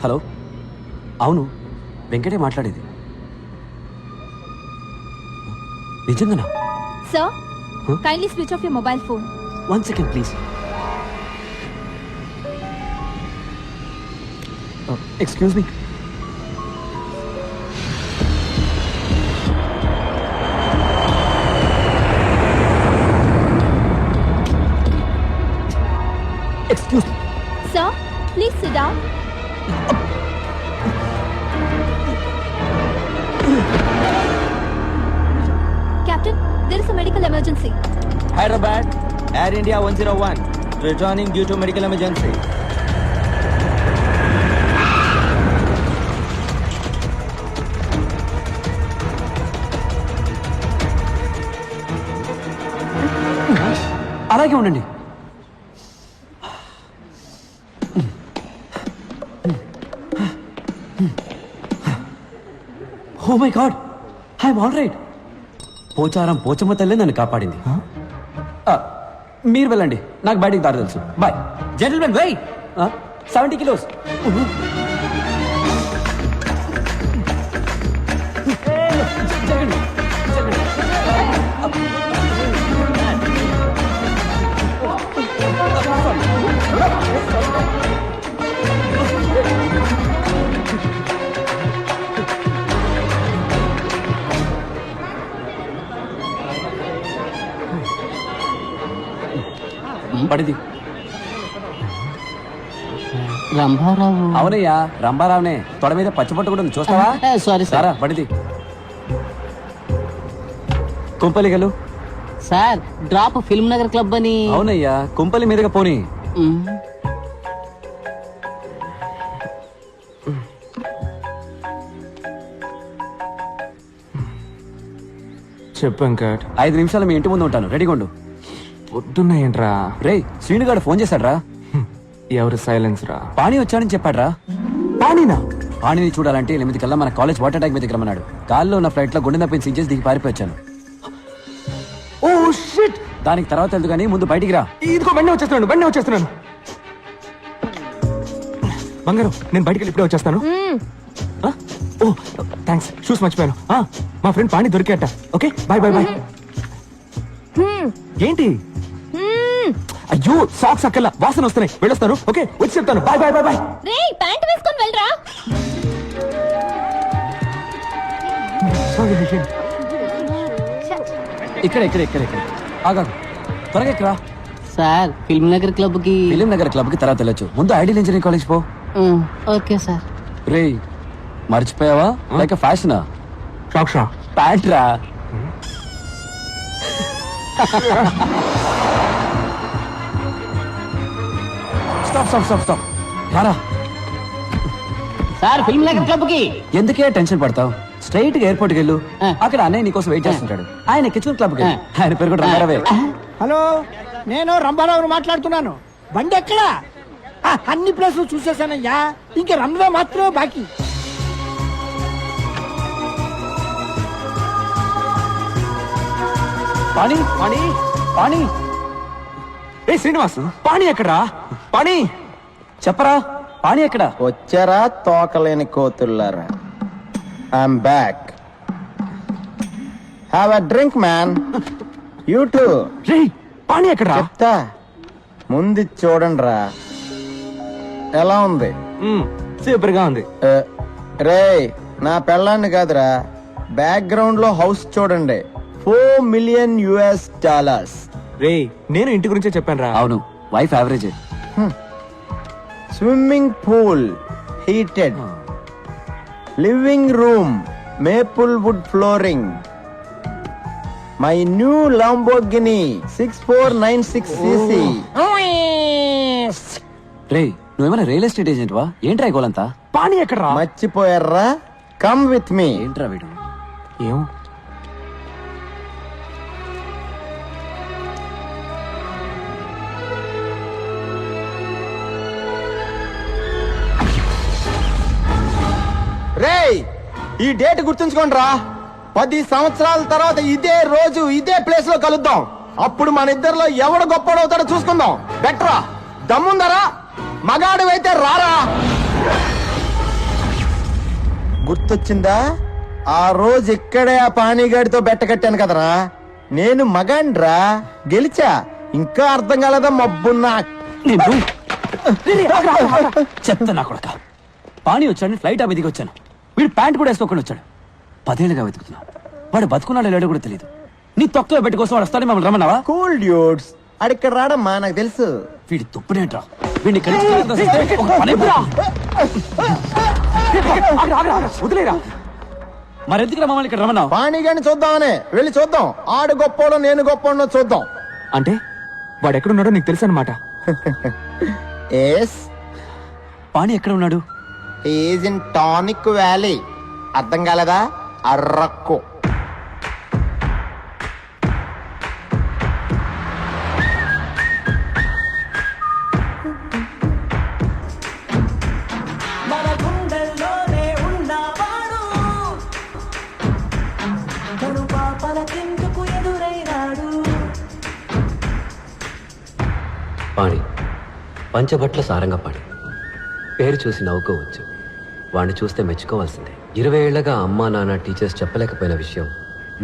Hello, అవును వెంకటే మాట్లాడేది. నిజంగానా? Sir, kindly switch off your mobile phone. 1 second, please. Excuse me. Excuse me. Sir, please sit down. Captain, there is a medical emergency. Hyderabad, Air India 101, returning due to medical emergency. అలాగే ఉండండి. Oh my God, I'm all right. Pocharam Pochamma తల్లి నన్ను కాపాడింది. మీరు వెళ్ళండి, నాకు బయటికి దారి తెలుసు. బాయ్. Gentlemen, wait! 70 kilos. జరగండి, జరగండి. పడిది. రంభారావు. అవునయ్యా, రంభారావునే. తొడ మీద పచ్చిపట్టు కూడా ఉంది, చూస్తావా? Sorry sir. సారా పడిది. కుంపలిగలు. Sir, drop Film Nagar club అని. అవునయ్యా, కుంపలి మీదుగా పోనీ. చెప్పు వెంకట్. 5 నిమిషాలు మీ ఇంటి ముందు ఉంటాను, రెడీగా ఉండు. పొద్దున్నాయంట్రా. రే, శ్రీనుగాడు ఫోన్ చేశాడ్రా. ఎవరు సైలెన్స్ రా? పాణి వచ్చాడని చెప్పాడ్రా. పానీనా? పాణిని చూడాలంటే 8 కల్లా మన కాలేజ్ వాటర్ ట్యాంక్ మీదకి రమ్మన్నాడు. గాల్లో ఉన్న ఫ్లైట్ లో గుండె నొప్పిని సీజెస్ దిగి పారిపోయాను. Oh shit! దానికి తర్వాత వెళ్తూ కానీ ముందు బయటికి రా. ఇదిగో బండి వచ్చేస్తున్నాను. బంగారం, నేను బయటికి ఇప్పుడే వచ్చేస్తాను. ఓ థ్యాంక్స్, షూస్ మర్చిపోయాను. మా ఫ్రెండ్ పాణి దొరికాట. Okay, bye bye bye. ఏంటి? అయ్యో, సాక్స్ అక్కల వాసన వస్తున్నాయి, వెళ్ళొస్తాను. ఓకే, వచ్చి చెప్తాను. Bye bye bye bye. రేయ్, ప్యాంట్ వేసుకొని వెళ్ళరా. ఇక్కడ ఆగా, త్వరగా ఎక్కరా. సార్, ఫిల్మ్ నగర్ క్లబ్ కి. ఫిలిం నగర్ క్లబ్ కి తర్వాత వెళ్ళొచ్చు. ముందు ఐడియల్ ఇంజనీరింగ్ కాలేజ్ పో. Okay sir. రే, మర్చిపోయావా? లైక్ ఫ్యాషనా? సాక్షా ప్యాంట్ రా. స్టాప్ రారా. సార్, ఫిల్మ్ నగర్ క్లబ్ కి. ఎందుకే టెన్షన్ పడతావు? స్ట్రైట్ గా ఎయిర్పోర్ట్ కి వెళ్ళు. అక్కడ అన్నయ్య నీకోసం వెయిట్ చేస్తుంటాడు. ఆయన కిచెన్ క్లబ్ కి. ఆయన పేరు కూడా రంగారావే. హలో, నేను రంభారావుని మాట్లాడుతున్నాను. బండి ఎక్కడా? అన్ని ప్లేసులు చూసేసానయ్యా, ఇంకా రన్వే మాత్రమే బాకీ. పాణి. ఏ శ్రీనివాస్, పాణి ఎక్కడా? పాణి చెప్పరా, పాణి ఎక్కడ? వచ్చారా తోకలేని కోతుల్లారా? I'm back. Have a drink man. You too. రే, పాణి ఎక్కడా? చెప్తా, ముందు చూడండి రా. ఎలా ఉంది? సూపర్ గా ఉంది. రే, నా పెళ్ళాన్ని కాదురా, బ్యాక్గ్రౌండ్ లో హౌస్ చూడండి. $4 million. రే, నేను ఇంటి గురించే చెప్పాను రా. అవును, wife average. Swimming pool heated, living room maple wood flooring, my new Lamborghini 6496cc. రే, నువ్వేమైనా రియల్ ఎస్టేట్ ఏజెంట్ వా? ఏంట్రా ఈ గోలంతా? పాణి ఎక్కడా? మర్చిపోయారా? Come with me. ఏంట్రా వీడు? ఏం రేయ్, ఈ డేట్ గుర్తుంచుకోండి రా. 10 సంవత్సరాల తర్వాత ఇదే రోజు ఇదే ప్లేస్ లో కలుద్దాం. అప్పుడు మన ఇద్దరిలో ఎవడు గొప్పడవుతాడో చూసుకుందాం. బెటరా? దమ్ముందరా మగాడు అయితే రారా. గుర్తొచ్చిందా ఆ రోజు ఇక్కడే ఆ పానీగాడితో బెట్ట కట్టాను కదరా. నేను మగాండ్రా, గెలిచా. ఇంకా అర్థం కాలేదా మబ్బున్నా. చెత్త నా కొడక. పాణి వచ్చాడు, ఫ్లైట్ అవి దిగి వచ్చాను. వీడు ప్యాంట్ కూడా వేసుకోకుండా వచ్చాడు. 10 ఏళ్ళుగా వెతుకుతున్నా. వాడు బతుకున్నాడో లేడో కూడా తెలియదు. నీ తొక్కలో పెట్టి కోసం వాడు వస్తాడని మమ్మల్ని రమ్మన్నావా? కూల్ డ్యూడ్స్ అడిక్కడ రాడమ్మా, నాకు తెలుసు. వీడి తుప్పునేంట్రా. వీడిని వదిలేరా. మరెందుకురా మమ్మల్ని ఇక్కడ రమ్మన్నావు? పానీగాడిని చూద్దామనే వెళ్ళి చూద్దాం. ఆడు గొప్పోడో నేను గొప్పోడో చూద్దాం. అంటే వాడు ఎక్కడున్నాడో నీకు తెలుసు అనమాట. ఎస్, పాణి ఎక్కడ ఉన్నాడు? Is in tonic valley. అర్థం కాలేదా? అర్రక్కు. పాణి పంచభట్ల సారంగపాణి. పేరు చూసి నవ్వుకోవచ్చు, వాడిని చూస్తే మెచ్చుకోవాల్సిందే. 20 ఏళ్లగా అమ్మా నాన్న టీచర్స్ చెప్పలేకపోయిన విషయం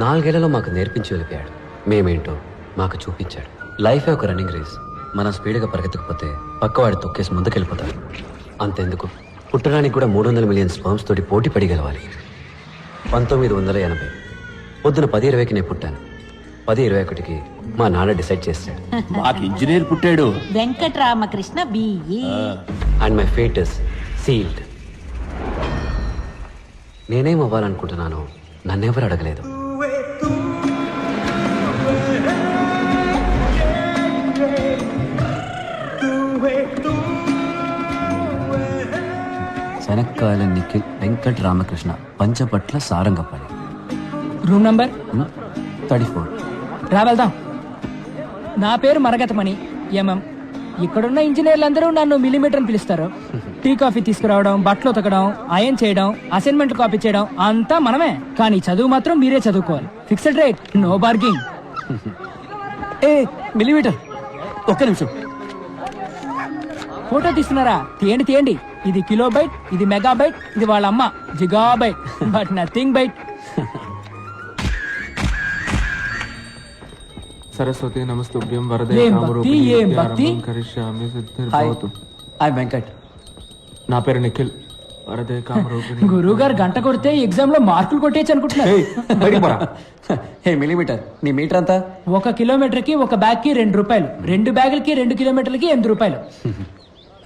4 ఏళ్లలో మాకు నేర్పించి వెళ్ళిపోయాడు. మేమేంటో మాకు చూపించాడు. లైఫే ఒక రన్నింగ్ రేస్. మనం స్పీడ్గా పరిగెత్తకపోతే పక్కవాడి తొక్కేసి ముందుకెళ్ళిపోతాడు. అంతెందుకు, పుట్టడానికి కూడా 300 మిలియన్ స్పర్మ్స్ తోటి పోటీ పడి గెలవాలి. 1980 పొద్దున 10:20కి నేను పుట్టాను. 10:21కి మా నాన్న డిసైడ్ చేశాడు. మాకు ఇంజనీర్ పుట్టాడు. Venkataramakrishna BE. And my fate is sealed. నేనేం అవ్వాలనుకుంటున్నానో నన్నెవరు అడగలేదు. శనక్కాయల నిఖిల్ వెంకట్ రామకృష్ణ పంచపట్ల సారంగపాణి. Room number 34. రా వెళ్దాం. నా పేరు మరగతమణి ఎంఎం. ఇక్కడున్న ఇంజనీర్లందరూ నన్ను మిల్లీమీటర్ అని పిలుస్తారు. టీ కాఫీ తీసుకురావడం, బట్టలు ఉతకడం, అయన్ చేయడం, అసైన్మెంట్ కాపీ చేయడం అంతా మనమే. కానీ చదువు మాత్రం మీరే చదువుకోవాలి. Fixed rate, no bargaining. A millimetre, ఒక్క నిమిషం. ఫోటో తీస్తున్నారా? తీయండి తీయండి. ఇది కిలోబైట్, ఇది మెగాబైట్, ఇది వాళ్ళ అమ్మ gigabyte, but nothing byte. Saraswati నమస్తుభ్యం వరదే ఏం కామరూపిణి భక్తి, ఏం భక్తి. విద్యారంభం కరిష్యామి సిద్ధిర్ హాయ్, భవతు. ఐ వెంకట్. నా పేరు నిఖిల్. వరదే కామరూపిణి. గురువు గారు గంట కొడితే ఎగ్జామ్ లో మార్కులు కొట్టేయచ్చు అనుకుంటున్నారు. ఏయ్, బయటికి పోరా. హే మిల్లీమీటర్, నీ మీటర్ అంతా? 1 కిలోమీటర్ కి 1 బ్యాగ్ కి 2 రూపాయలు, 2 బ్యాగులకి 2 కిలోమీటర్లకి 8 రూపాయలు.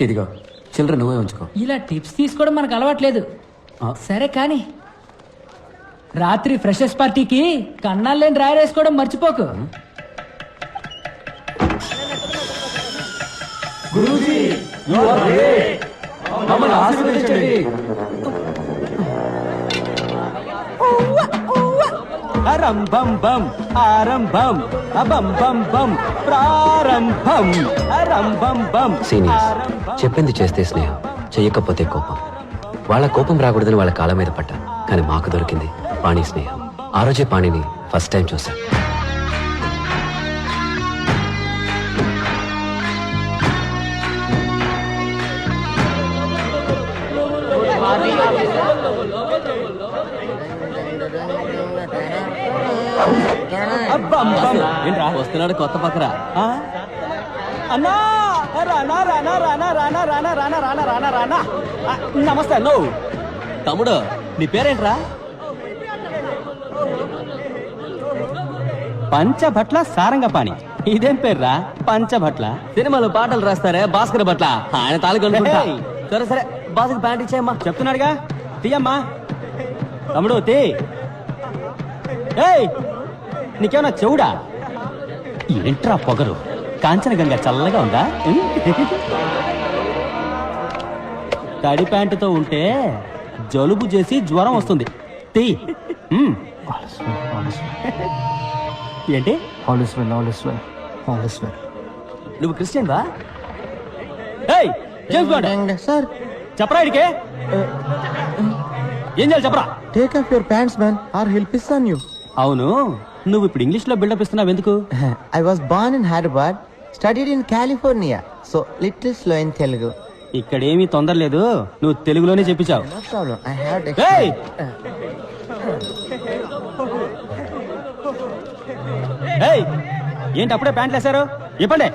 ఇదిగో చిల్లర నువ్వే ఉంచుకో. ఇలా టిప్స్ తీసుకోవడం మనకు అలవాట్లేదు. సరే కానీ రాత్రి ఫ్రెషర్స్ పార్టీకి కన్నాలేని రాయరేసుకోవడం మర్చిపోకు. మమ్మల్ని ఆశీర్వదించండి. అరంభం బం ఆరంభం అబం బం బం ప్రారంభం అరంభం బం. సీనియర్స్ చెప్పింది చేస్తే స్నేహం, చెయ్యకపోతే కోపం. వాళ్ళ కోపం రాకూడదని వాళ్ళ కాళ్ళ మీద పడ్డా, కానీ మాకు దొరికింది పాణి స్నేహం. ఆ రోజే పాణిని ఫస్ట్ టైం చూశాను. ఏంట్రా వస్తున్నాడు కొత్త పక్కరా? అన్నా రానా రానా రానా రానా రానా రానా రానా రానా రానా. నమస్తే అన్నో. తమ్ముడు నీ పేరేంట్రా? పంచభట్ల సారంగపాణి. ఇదేం పేర్రా పంచభట్ల? సినిమాలో పాటలు రాస్తారే భాస్కర్ భట్ల, ఆయన తాలూకు. సరే సరే బాస్కి ప్యాంట్ ఇచ్చేయమ్మా. చెప్తున్నాడుగా, తీయమ్మా. తమ్ముడు తీ. ఏయ్ నీకేమన్నా చెవుడా? ఏంట్రా పొగరు? కాంచనగంగా చల్లగా ఉందా? తడి ప్యాంటుతో ఉంటే జలుబు చేసి జ్వరం వస్తుంది. తీ. ఏంటి నువ్వు క్రిస్టియన్ బా? సార్ చెప్పరా ఇడికే ఏం చేయాలి చెప్పరా? Take off your pants man are hell piss on you. అవును, నువ్వు ఇప్పుడు ఇంగ్లీష్ లో బిల్డప్ ఇస్తున్నావు ఎందుకు? I was born in Hyderabad studied in California so little slow in Telugu. ఇక్కడేమీ తొందర లేదు, నువ్వు తెలుగులోనే చెప్పించావు. నో ప్రాబ్లం, ఐ హావ్ ఏయ్! ఏయ్! ఏంటి అప్పుడే ప్యాంట్లు వేశారు? ఇప్పండి.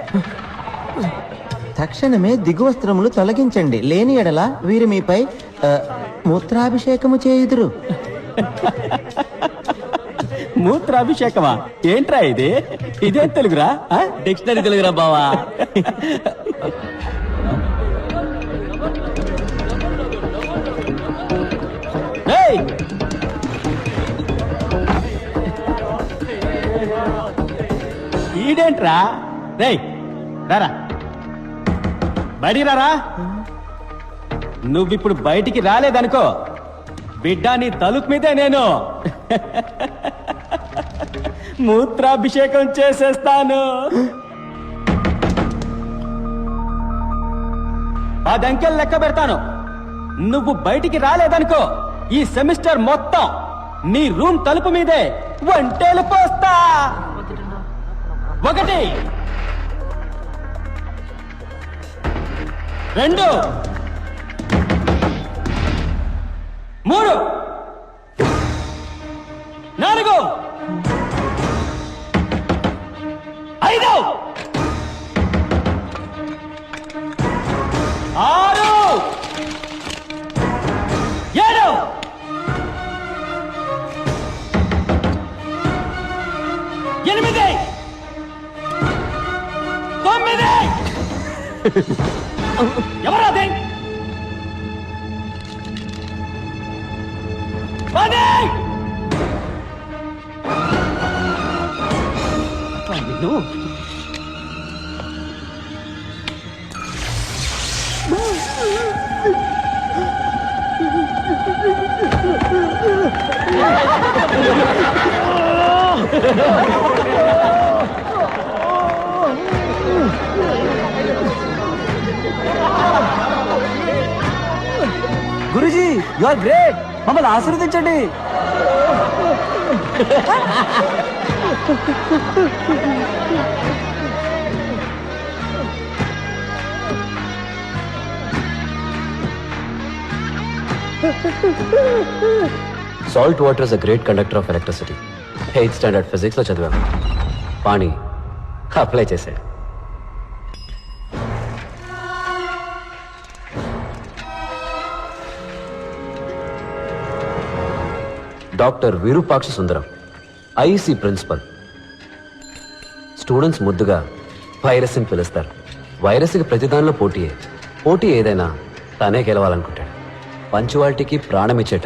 తక్షణమే దిగువస్త్రములు తొలగించండి, లేని ఎడల వీరు మీపై మూత్రాభిషేకము చేయుదురు. మూత్రాభిషేకమా? ఏంట్రా ఇది? ఇదేం తెలుగురా? డిక్షనరీ తెలుగురా బావా. ఏయ్! ఈడేంట్రా? రేయ్ రారా, బయటికి రారా. నువ్విప్పుడు బయటికి రాలేదనుకో, బిడ్డ నీ తలుపు మీదే నేను మూత్రాభిషేకం చేసేస్తాను. 10 అంకెలు లెక్క పెడతాను. నువ్వు బయటికి రాలేదనుకో, ఈ సెమిస్టర్ మొత్తం నీ రూమ్ తలుపు మీదే వంటేలు పోస్తా. 1 2 3 4 5 6 7 8 9 ఎవరాది? 10 నిన్ను గురుజీ, యు ఆర్ గ్రేట్. మమ్మల్ని ఆశీర్వదించండి. Salt water is a great conductor of electricity. 8th standard physics లో చదివాను. పాణి అప్లై చేసే. Doctor Virupaksha Sundaram, IEC principal. Students ముద్దుగా వైరస్ అని పిలుస్తారు. వైరస్కి ప్రతిదానిలో పోటీయే. పోటీ ఏదైనా తనే గెలవాలనుకుంటాడు. పంచువాలిటీకి ప్రాణం ఇచ్చే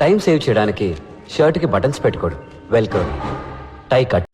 టైం సేవ్ చేయడానికి షర్ట్కి బటన్స్ పెట్టుకోడు. వెల్కమ్ టై కట్